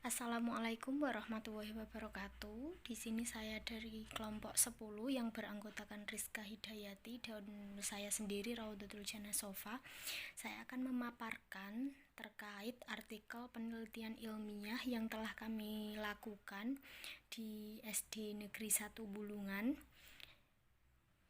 Assalamualaikum warahmatullahi wabarakatuh. Di sini saya dari kelompok 10 yang beranggotakan Rizka Hidayati dan saya sendiri Raudatul Jannah Sofa. Saya akan memaparkan terkait artikel penelitian ilmiah yang telah kami lakukan di SD Negeri 1 Bulungan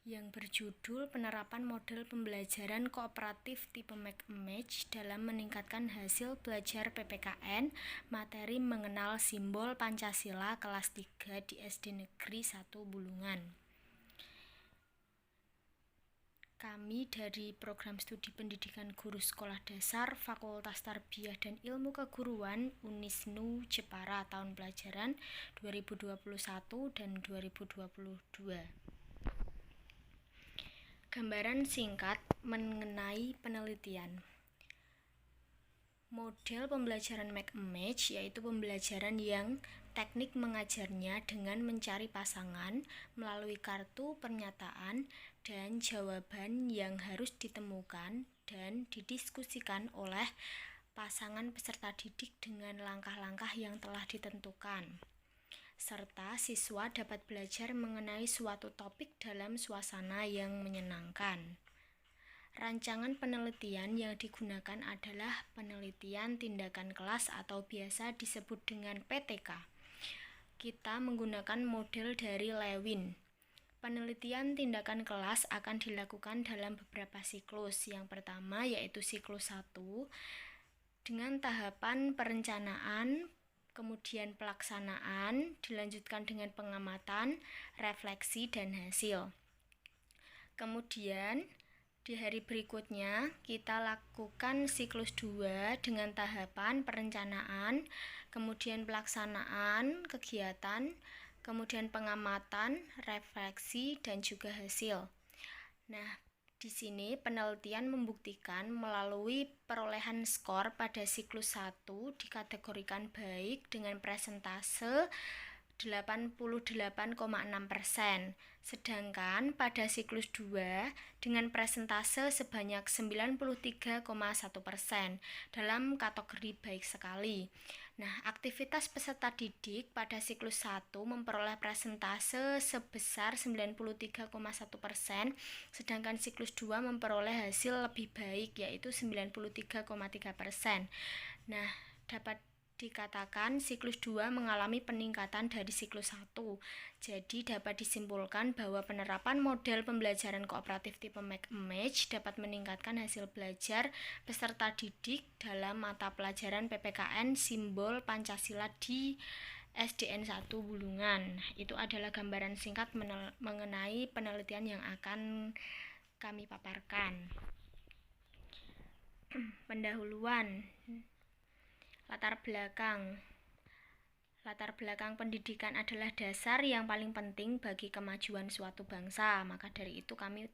yang berjudul Penerapan Model Pembelajaran Kooperatif Tipe Match dalam meningkatkan hasil belajar PPKN materi mengenal simbol Pancasila kelas 3 di SD Negeri 1 Bulungan. Kami dari Program Studi Pendidikan Guru Sekolah Dasar Fakultas Tarbiyah dan Ilmu Keguruan Unisnu Jepara tahun pelajaran 2021 dan 2022. Gambaran singkat mengenai penelitian. Model pembelajaran Match yaitu pembelajaran yang teknik mengajarnya dengan mencari pasangan melalui kartu pernyataan dan jawaban yang harus ditemukan dan didiskusikan oleh pasangan peserta didik dengan langkah-langkah yang telah ditentukan, serta siswa dapat belajar mengenai suatu topik dalam suasana yang menyenangkan. Rancangan penelitian yang digunakan adalah penelitian tindakan kelas atau biasa disebut dengan PTK. Kita menggunakan model dari Lewin. Penelitian tindakan kelas akan dilakukan dalam beberapa siklus. Yang pertama yaitu siklus 1 dengan tahapan perencanaan, kemudian pelaksanaan, dilanjutkan dengan pengamatan, refleksi, dan hasil. Kemudian di hari berikutnya kita lakukan siklus 2 dengan tahapan perencanaan, kemudian pelaksanaan kegiatan, kemudian pengamatan, refleksi, dan juga hasil. Nah, di sini penelitian membuktikan melalui perolehan skor pada siklus 1 dikategorikan baik dengan presentase 88,6%, sedangkan pada siklus 2 dengan presentase sebanyak 93,1% dalam kategori baik sekali. Nah, aktivitas peserta didik pada siklus 1 memperoleh presentase sebesar 93,1%, sedangkan siklus 2 memperoleh hasil lebih baik yaitu 93,3%. Nah, dapat dikatakan siklus 2 mengalami peningkatan dari siklus 1. Jadi dapat disimpulkan bahwa penerapan model pembelajaran kooperatif tipe Match dapat meningkatkan hasil belajar peserta didik dalam mata pelajaran PPKN simbol Pancasila di SDN 1 Bulungan. Itu adalah gambaran singkat mengenai penelitian yang akan kami paparkan. Pendahuluan. Latar belakang pendidikan adalah dasar yang paling penting bagi kemajuan suatu bangsa. Maka dari itu kami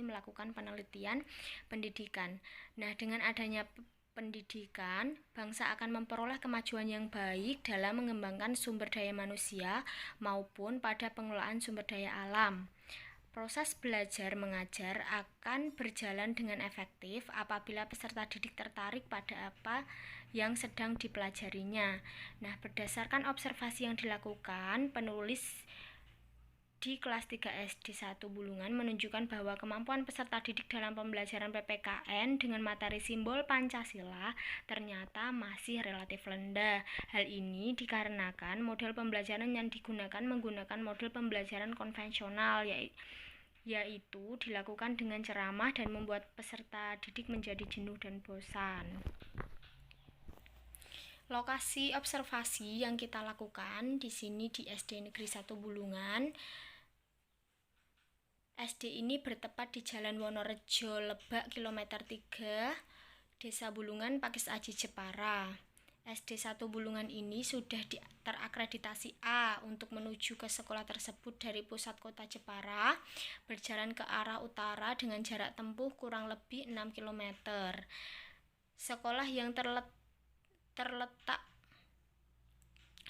melakukan penelitian pendidikan. Nah, dengan adanya pendidikan, bangsa akan memperoleh kemajuan yang baik dalam mengembangkan sumber daya manusia maupun pada pengelolaan sumber daya alam. Proses belajar mengajar akan berjalan dengan efektif apabila peserta didik tertarik pada apa yang sedang dipelajarinya. Nah, berdasarkan observasi yang dilakukan, penulis di kelas 3 SD 1 Bulungan menunjukkan bahwa kemampuan peserta didik dalam pembelajaran PPKN dengan materi simbol Pancasila ternyata masih relatif rendah. Hal ini dikarenakan model pembelajaran yang digunakan menggunakan model pembelajaran konvensional, yaitu dilakukan dengan ceramah dan membuat peserta didik menjadi jenuh dan bosan. Lokasi observasi yang kita lakukan di sini di SD Negeri 1 Bulungan. SD ini bertepat di Jalan Wonorejo Lebak kilometer 3, Desa Bulungan, Pakis Aji, Jepara. SD 1 Bulungan ini sudah terakreditasi A untuk menuju ke sekolah tersebut dari pusat kota Jepara, berjalan ke arah utara dengan jarak tempuh kurang lebih 6 km. Sekolah yang terletak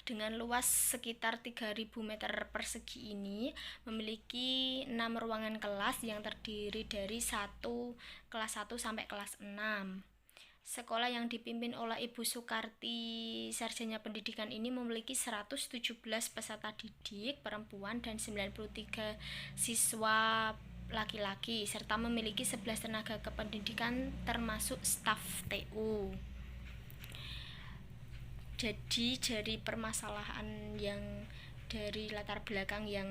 dengan luas sekitar 3.000 meter persegi ini memiliki 6 ruangan kelas yang terdiri dari kelas 1 sampai kelas 6. Sekolah yang dipimpin oleh Ibu Sukarti, sarjana pendidikan ini memiliki 117 peserta didik perempuan dan 93 siswa laki-laki, serta memiliki 11 tenaga kependidikan termasuk staf TU. Jadi dari permasalahan yang dari latar belakang yang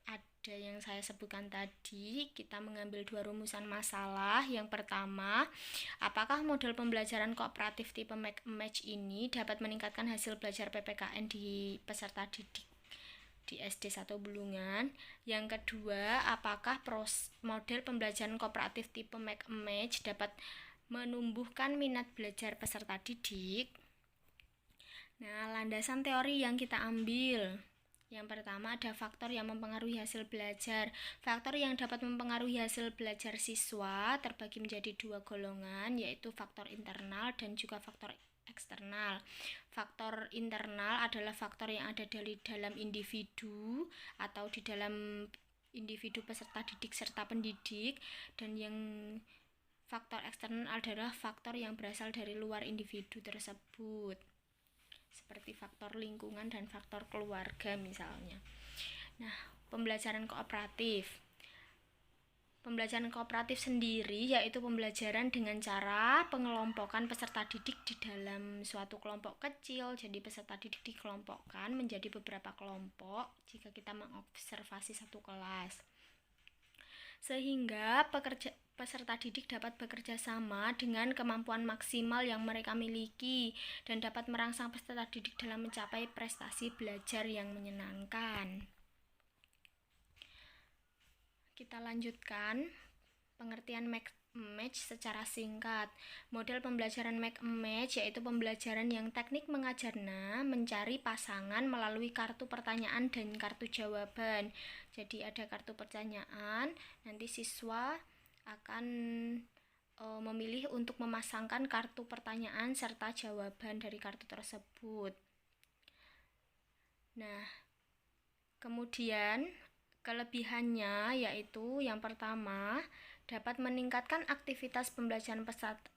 ada yang saya sebutkan tadi, kita mengambil dua rumusan masalah. Yang pertama, apakah model pembelajaran kooperatif tipe match ini dapat meningkatkan hasil belajar PPKN di peserta didik di SD 1 Bulungan? Yang kedua, apakah model pembelajaran kooperatif tipe match dapat menumbuhkan minat belajar peserta didik? Nah, landasan teori yang kita ambil. Yang pertama, ada faktor yang mempengaruhi hasil belajar. Faktor yang dapat mempengaruhi hasil belajar siswa terbagi menjadi dua golongan, yaitu faktor internal dan juga faktor eksternal. Faktor internal adalah faktor yang ada dari dalam individu atau di dalam individu peserta didik serta pendidik, dan yang faktor eksternal adalah faktor yang berasal dari luar individu tersebut, seperti faktor lingkungan dan faktor keluarga misalnya. Nah, pembelajaran kooperatif. Pembelajaran kooperatif sendiri yaitu pembelajaran dengan cara pengelompokan peserta didik di dalam suatu kelompok kecil. Jadi peserta didik dikelompokkan menjadi beberapa kelompok jika kita mengobservasi satu kelas, sehingga peserta didik dapat bekerja sama dengan kemampuan maksimal yang mereka miliki dan dapat merangsang peserta didik dalam mencapai prestasi belajar yang menyenangkan. Kita lanjutkan pengertian match secara singkat. Model pembelajaran match yaitu pembelajaran yang teknik mengajarnya mencari pasangan melalui kartu pertanyaan dan kartu jawaban. Jadi ada kartu pertanyaan, nanti siswa akan memilih untuk memasangkan kartu pertanyaan serta jawaban dari kartu tersebut. Nah, kemudian kelebihannya yaitu yang pertama, dapat meningkatkan aktivitas pembelajaran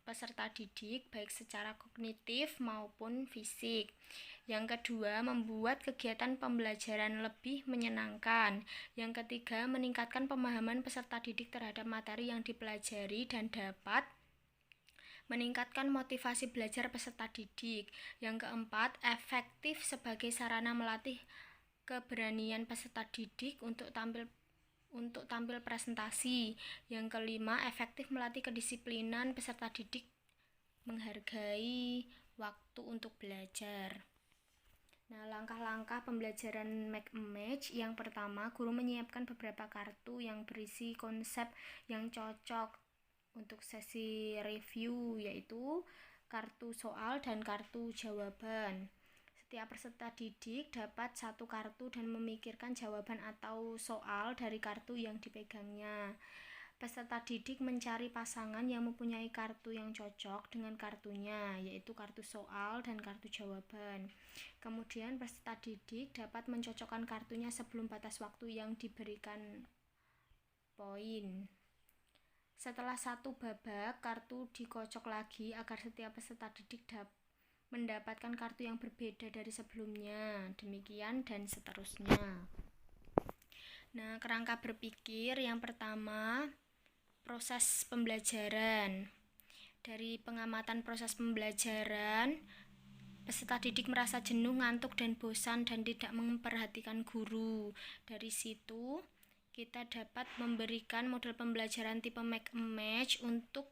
peserta didik baik secara kognitif maupun fisik. Yang kedua, membuat kegiatan pembelajaran lebih menyenangkan. Yang ketiga, meningkatkan pemahaman peserta didik terhadap materi yang dipelajari dan dapat meningkatkan motivasi belajar peserta didik. Yang keempat, efektif sebagai sarana melatih keberanian peserta didik untuk tampil presentasi. Yang kelima, efektif melatih kedisiplinan peserta didik menghargai waktu untuk belajar. Nah, langkah-langkah pembelajaran match. Yang pertama, guru menyiapkan beberapa kartu yang berisi konsep yang cocok untuk sesi review, yaitu kartu soal dan kartu jawaban. Setiap peserta didik dapat satu kartu dan memikirkan jawaban atau soal dari kartu yang dipegangnya. Peserta didik mencari pasangan yang mempunyai kartu yang cocok dengan kartunya, yaitu kartu soal dan kartu jawaban. Kemudian peserta didik dapat mencocokkan kartunya sebelum batas waktu yang diberikan poin. Setelah satu babak, kartu dikocok lagi agar setiap peserta didik mendapatkan kartu yang berbeda dari sebelumnya. Demikian dan seterusnya. Nah, kerangka berpikir yang pertama, proses pembelajaran. Dari pengamatan proses pembelajaran, peserta didik merasa jenuh, ngantuk, dan bosan dan tidak memperhatikan guru. Dari situ, kita dapat memberikan model pembelajaran tipe match untuk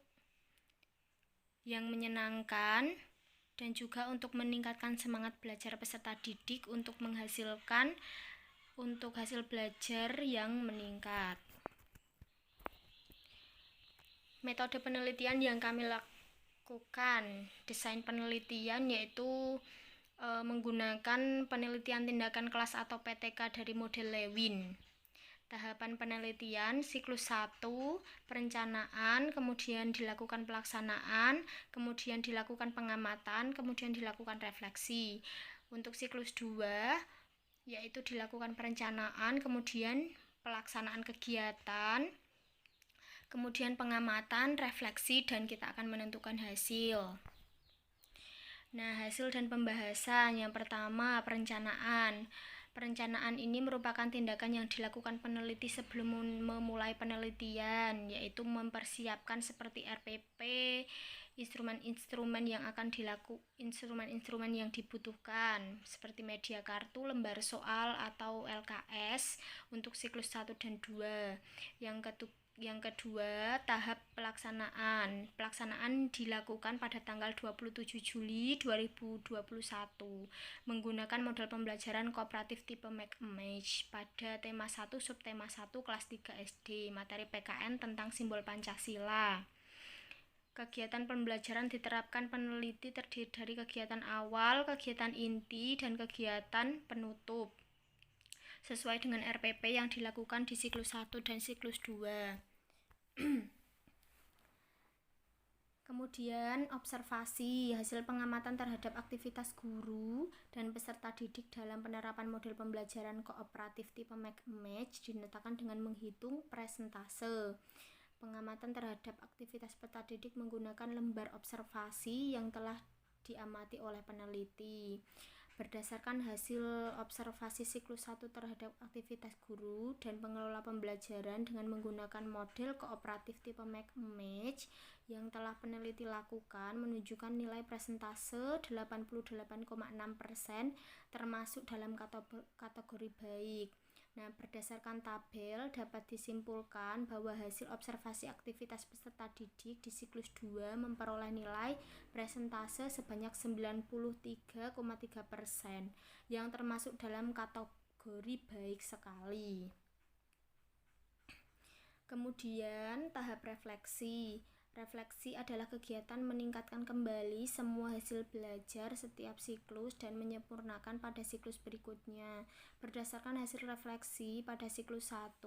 yang menyenangkan dan juga untuk meningkatkan semangat belajar peserta didik untuk menghasilkan hasil belajar yang meningkat. Metode penelitian yang kami lakukan, desain penelitian yaitu menggunakan penelitian tindakan kelas atau PTK dari model Lewin. Tahapan penelitian, siklus 1, perencanaan, kemudian dilakukan pelaksanaan, kemudian dilakukan pengamatan, kemudian dilakukan refleksi. Untuk siklus 2, yaitu dilakukan perencanaan, kemudian pelaksanaan kegiatan, Kemudian pengamatan, refleksi, dan kita akan menentukan hasil. Nah, hasil dan pembahasan. Yang pertama, perencanaan. Perencanaan ini merupakan tindakan yang dilakukan peneliti sebelum memulai penelitian, yaitu mempersiapkan seperti RPP, instrumen-instrumen yang dibutuhkan seperti media kartu, lembar soal atau LKS untuk siklus 1 dan 2. Yang kedua, tahap pelaksanaan. Pelaksanaan dilakukan pada tanggal 27 Juli 2021 menggunakan model pembelajaran kooperatif tipe Make-Image pada tema 1 subtema 1 kelas 3 SD, materi PKN tentang simbol Pancasila. Kegiatan pembelajaran diterapkan peneliti terdiri dari kegiatan awal, kegiatan inti, dan kegiatan penutup sesuai dengan RPP yang dilakukan di siklus 1 dan siklus 2. Kemudian observasi, hasil pengamatan terhadap aktivitas guru dan peserta didik dalam penerapan model pembelajaran kooperatif tipe Make-Image dinyatakan dengan menghitung presentase. Pengamatan terhadap aktivitas peserta didik menggunakan lembar observasi yang telah diamati oleh peneliti. Berdasarkan hasil observasi siklus 1 terhadap aktivitas guru dan pengelola pembelajaran dengan menggunakan model kooperatif tipe Make-Image yang telah peneliti lakukan menunjukkan nilai presentase 88,6% termasuk dalam kategori baik. Nah, berdasarkan tabel dapat disimpulkan bahwa hasil observasi aktivitas peserta didik di siklus 2 memperoleh nilai presentase sebanyak 93,3% yang termasuk dalam kategori baik sekali. Kemudian tahap refleksi. Refleksi adalah kegiatan meningkatkan kembali semua hasil belajar setiap siklus dan menyempurnakan pada siklus berikutnya. Berdasarkan hasil refleksi pada siklus 1,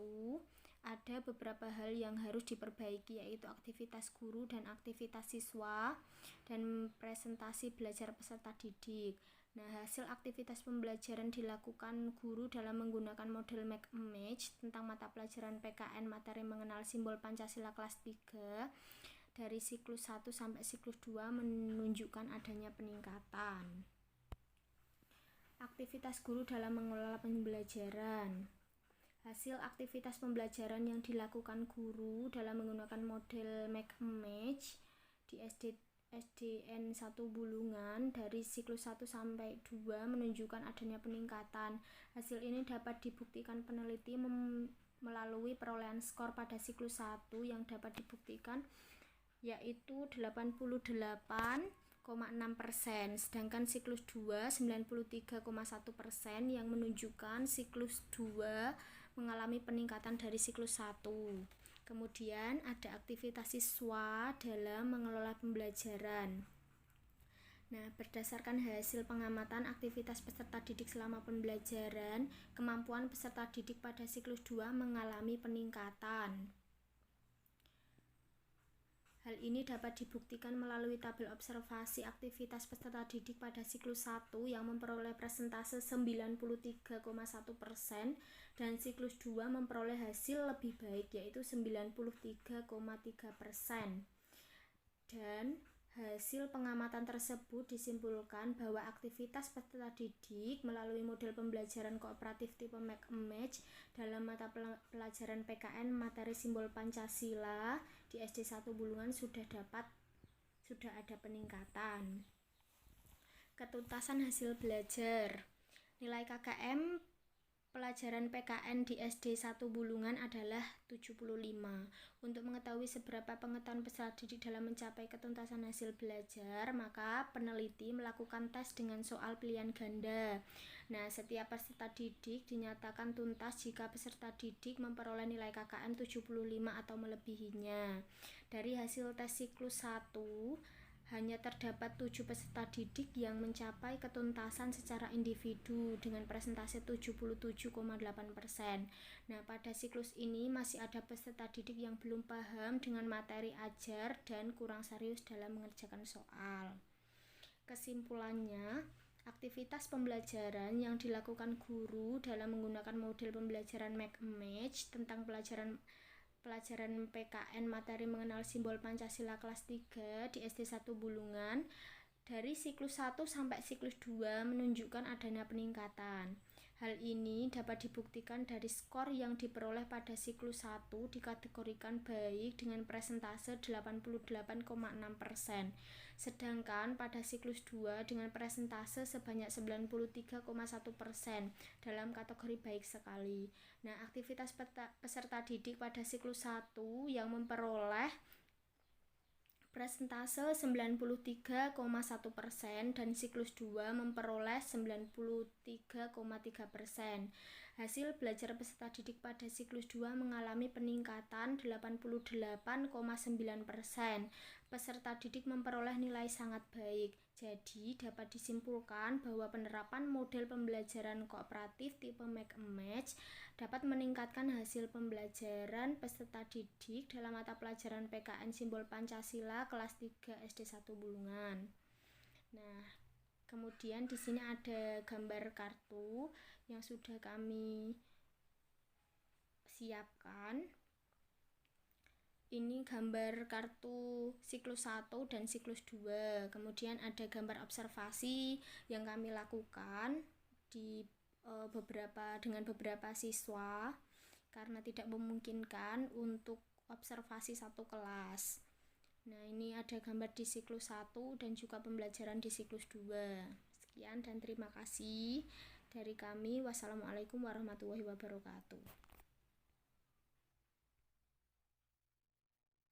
ada beberapa hal yang harus diperbaiki, yaitu aktivitas guru dan aktivitas siswa dan presentasi belajar peserta didik. Nah, hasil aktivitas pembelajaran dilakukan guru dalam menggunakan model Make-Image tentang mata pelajaran PKN materi mengenal simbol Pancasila kelas 3 dari siklus 1 sampai siklus 2 menunjukkan adanya peningkatan. Aktivitas guru dalam mengelola pembelajaran. Hasil aktivitas pembelajaran yang dilakukan guru dalam menggunakan model Make-Image di SDN 1 Bulungan dari siklus 1 sampai 2 menunjukkan adanya peningkatan. Hasil ini dapat dibuktikan peneliti melalui perolehan skor pada siklus 1 yang dapat dibuktikan yaitu 88,6%, sedangkan siklus 2 93,1% yang menunjukkan siklus 2 mengalami peningkatan dari siklus 1. Kemudian ada aktivitas siswa dalam mengelola pembelajaran. Nah, berdasarkan hasil pengamatan aktivitas peserta didik selama pembelajaran, kemampuan peserta didik pada siklus 2 mengalami peningkatan. Hal ini dapat dibuktikan melalui tabel observasi aktivitas peserta didik pada siklus 1 yang memperoleh presentase 93,1% dan siklus 2 memperoleh hasil lebih baik yaitu 93,3%. Dan hasil pengamatan tersebut disimpulkan bahwa aktivitas peserta didik melalui model pembelajaran kooperatif tipe Make-Image dalam mata pelajaran PKN materi simbol Pancasila di SD 1 Bulungan sudah ada peningkatan. Ketuntasan hasil belajar. Nilai KKM pelajaran PKN di SD 1 Bulungan adalah 75. Untuk mengetahui seberapa pengetahuan peserta didik dalam mencapai ketuntasan hasil belajar, maka peneliti melakukan tes dengan soal pilihan ganda. Nah, setiap peserta didik dinyatakan tuntas jika peserta didik memperoleh nilai KKM 75 atau melebihinya. Dari hasil tes siklus 1, hanya terdapat 7 peserta didik yang mencapai ketuntasan secara individu dengan presentase 77,8%. Nah, pada siklus ini masih ada peserta didik yang belum paham dengan materi ajar dan kurang serius dalam mengerjakan soal. Kesimpulannya, aktivitas pembelajaran yang dilakukan guru dalam menggunakan model pembelajaran Make-Image tentang pelajaran pelajaran PKN materi mengenal simbol Pancasila kelas 3 di SD 1 Bulungan. Dari siklus 1 sampai siklus 2 menunjukkan adanya peningkatan. Hal ini dapat dibuktikan dari skor yang diperoleh pada siklus 1 dikategorikan baik dengan presentase 88,6%. Sedangkan pada siklus 2 dengan presentase sebanyak 93,1% dalam kategori baik sekali. Nah, aktivitas peserta didik pada siklus 1 yang memperoleh presentase 93,1% dan siklus 2 memperoleh 93,3%. Hasil belajar peserta didik pada siklus 2 mengalami peningkatan 88,9%. Peserta didik memperoleh nilai sangat baik. Jadi, dapat disimpulkan bahwa penerapan model pembelajaran kooperatif tipe Make and Match dapat meningkatkan hasil pembelajaran peserta didik dalam mata pelajaran PKN Simbol Pancasila kelas 3 SD 1 Bulungan. Nah, kemudian di sini ada gambar kartu yang sudah kami siapkan. Ini gambar kartu siklus 1 dan siklus 2. Kemudian ada gambar observasi yang kami lakukan di dengan beberapa siswa karena tidak memungkinkan untuk observasi satu kelas. Nah, ini ada gambar di siklus 1 dan juga pembelajaran di siklus 2. Sekian dan terima kasih dari kami. Wassalamualaikum warahmatullahi wabarakatuh.